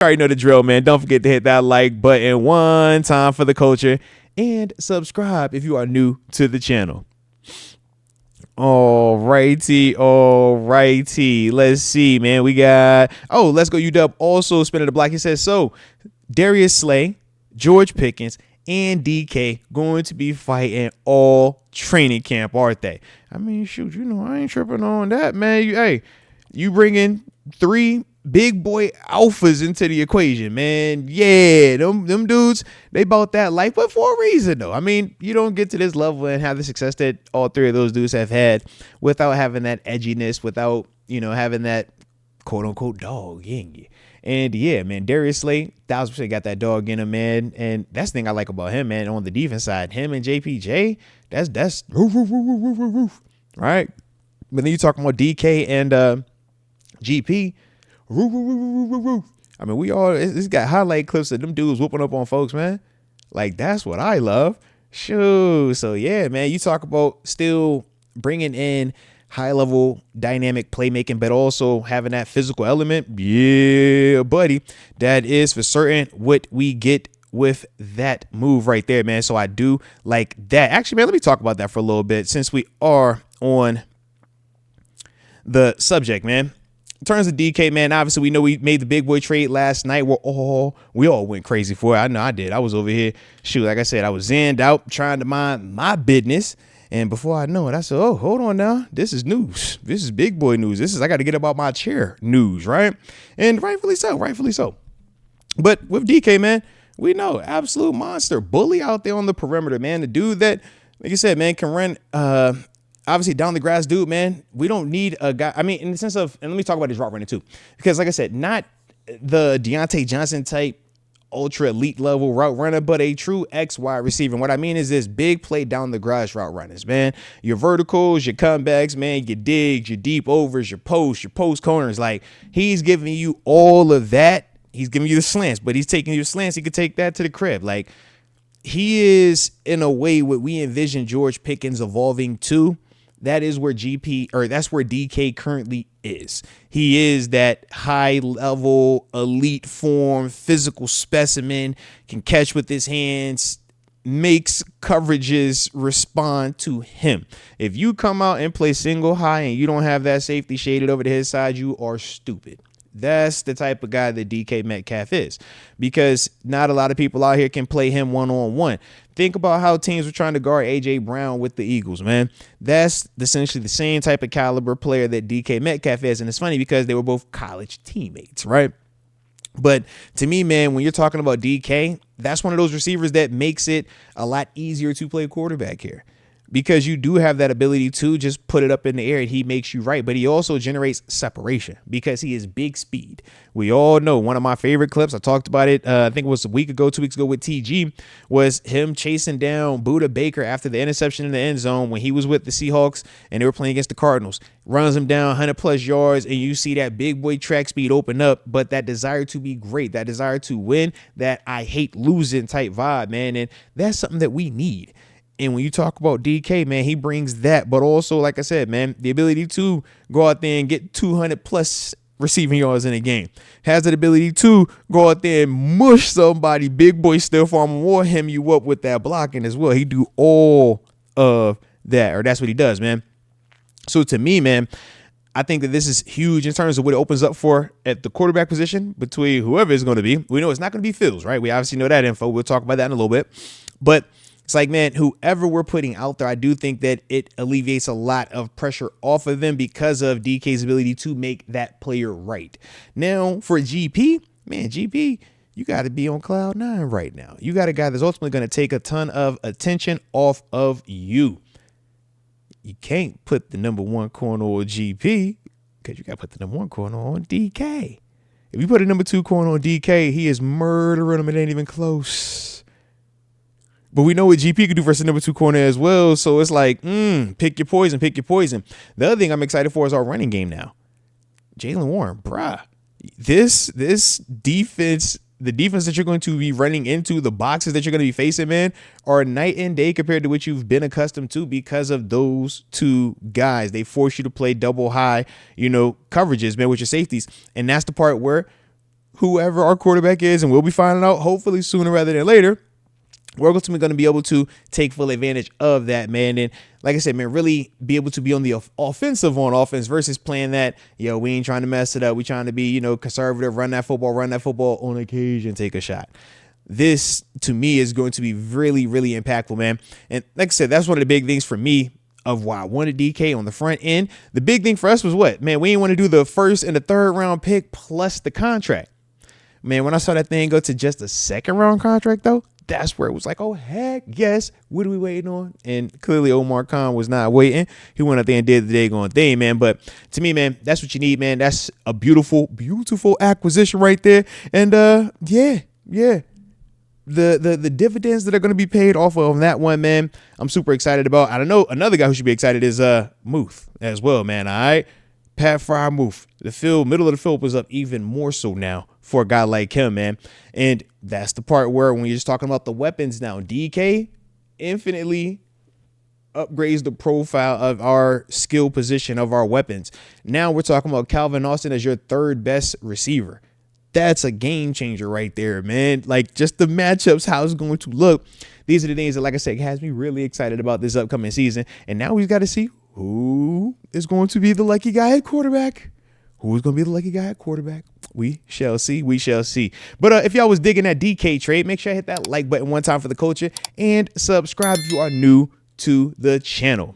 already know the drill, man. Don't forget to hit that like button one time for the culture and subscribe if you are new to the channel. Alrighty. Let's see, man. We got, let's go UW also spinning the block. He says, so Darius Slay, George Pickens, and DK going to be fighting all training camp, aren't they? I mean, shoot, I ain't tripping on that, man. You bring in 3 big boy alphas into the equation, man. Yeah, them dudes, they bought that life, but for a reason, though. I mean, you don't get to this level and have the success that all 3 of those dudes have had without having that edginess, without, having that quote-unquote dog in you. And yeah, man, Darius Slay, 1000% got that dog in him, man. And that's the thing I like about him, man. On the defense side, him and JPJ, that's roof. Right? But then you talking about DK and GP. I mean, it's got highlight clips of them dudes whooping up on folks, man. Like, that's what I love. Shoo. So yeah, man, you talk about still bringing in high level dynamic playmaking, but also having that physical element. Yeah, buddy, that is for certain what we get with that move right there, man. So I do like that. Actually, man, let me talk about that for a little bit since we are on the subject, man. In terms of DK, man, obviously we know we made the big boy trade last night. We all went crazy for it. I know I did. I was over here, like I said, I was zenned out trying to mind my business. And before I know it, I said, oh, hold on now. This is news. This is big boy news. I got to get about my chair news, right? And rightfully so. But with DK, man, we know absolute monster bully out there on the perimeter, man. The dude that, like I said, man, can run, obviously down the grass dude, man. We don't need a guy. I mean, in the sense of, and let me talk about his route running too, because like I said, not the Deontay Johnson type ultra elite level route runner, but a true X wide receiver. And what I mean is this big play down the grass route runners, man. Your verticals, your comebacks, man, your digs, your deep overs, your post corners. Like, he's giving you all of that. He's giving you the slants, but he's taking your slants. He could take that to the crib. Like, he is in a way what we envision George Pickens evolving to. That is where that's where DK currently is. He is that high level, elite form, physical specimen, can catch with his hands, makes coverages respond to him. If you come out and play single high and you don't have that safety shaded over to his side, you are stupid. That's the type of guy that DK Metcalf is, because not a lot of people out here can play him one-on-one. Think about how teams were trying to guard A.J. Brown with the Eagles, man. That's essentially the same type of caliber player that DK Metcalf is. And it's funny because they were both college teammates, right? But to me, man, when you're talking about DK, that's one of those receivers that makes it a lot easier to play quarterback here, because you do have that ability to just put it up in the air and he makes you right. But he also generates separation because he is big speed. We all know one of my favorite clips, I talked about it, I think it was 2 weeks ago with TG, was him chasing down Buda Baker after the interception in the end zone when he was with the Seahawks and they were playing against the Cardinals. Runs him down 100+ yards, and you see that big boy track speed open up, but that desire to be great, that desire to win, that I hate losing type vibe, man. And that's something that we need. And when you talk about DK, man, he brings that, but also, like I said, man, the ability to go out there and get 200+ receiving yards in a game. Has that ability to go out there and mush somebody, big boy still farm or hem you up with that blocking as well. He do all of that, or that's what he does, man. So to me, man, I think that this is huge in terms of what it opens up for at the quarterback position between whoever it's going to be. We know it's not going to be Fields, right? We obviously know that info. We'll talk about that in a little bit. But it's like, man, whoever we're putting out there, I do think that it alleviates a lot of pressure off of them because of DK's ability to make that player right. Now, for GP, man, GP, you got to be on cloud 9 right now. You got a guy that's ultimately going to take a ton of attention off of you. You can't put the number 1 corner on GP because you got to put the number 1 corner on DK. If you put a number 2 corner on DK, he is murdering him. It ain't even close. But we know what GP could do versus number 2 corner as well. So it's like, pick your poison. The other thing I'm excited for is our running game now. Jaylen Warren, bruh. This defense, the defense that you're going to be running into, the boxes that you're going to be facing, man, are night and day compared to what you've been accustomed to because of those 2 guys. They force you to play double high, coverages, man, with your safeties. And that's the part where whoever our quarterback is, and we'll be finding out hopefully sooner rather than later, we're ultimately going to be able to take full advantage of that, man. And like I said, man, really be able to be on the offensive on offense versus playing that, we ain't trying to mess it up. We trying to be, conservative, run that football on occasion, take a shot. This, to me, is going to be really, really impactful, man. And like I said, that's one of the big things for me of why I wanted DK on the front end. The big thing for us was what? Man, we didn't want to do the first and the third round pick plus the contract. Man, when I saw that thing go to just a second round contract, though, that's where it was like, oh, heck yes. What are we waiting on? And clearly Omar Khan was not waiting. He went out there and did the daggone thing, man. But to me, man, that's what you need, man. That's a beautiful, beautiful acquisition right there. And yeah. The dividends that are going to be paid off of that one, man, I'm super excited about. I don't know. Another guy who should be excited is Muth as well, man. All right. Pat Fryer Muth. The middle of the field was up even more so now for a guy like him, man. And that's the part where when you're just talking about the weapons now, DK infinitely upgrades the profile of our skill position of our weapons. Now we're talking about Calvin Austin as your third best receiver. That's a game changer right there, man. Like, just the matchups, how it's going to look. These are the things that, like I said, has me really excited about this upcoming season. And now we've got to see who is going to be the lucky guy at quarterback. Who's going to be the lucky guy at quarterback? We shall see. We shall see. But if y'all was digging that DK trade, make sure I hit that like button one time for the culture and subscribe if you are new to the channel.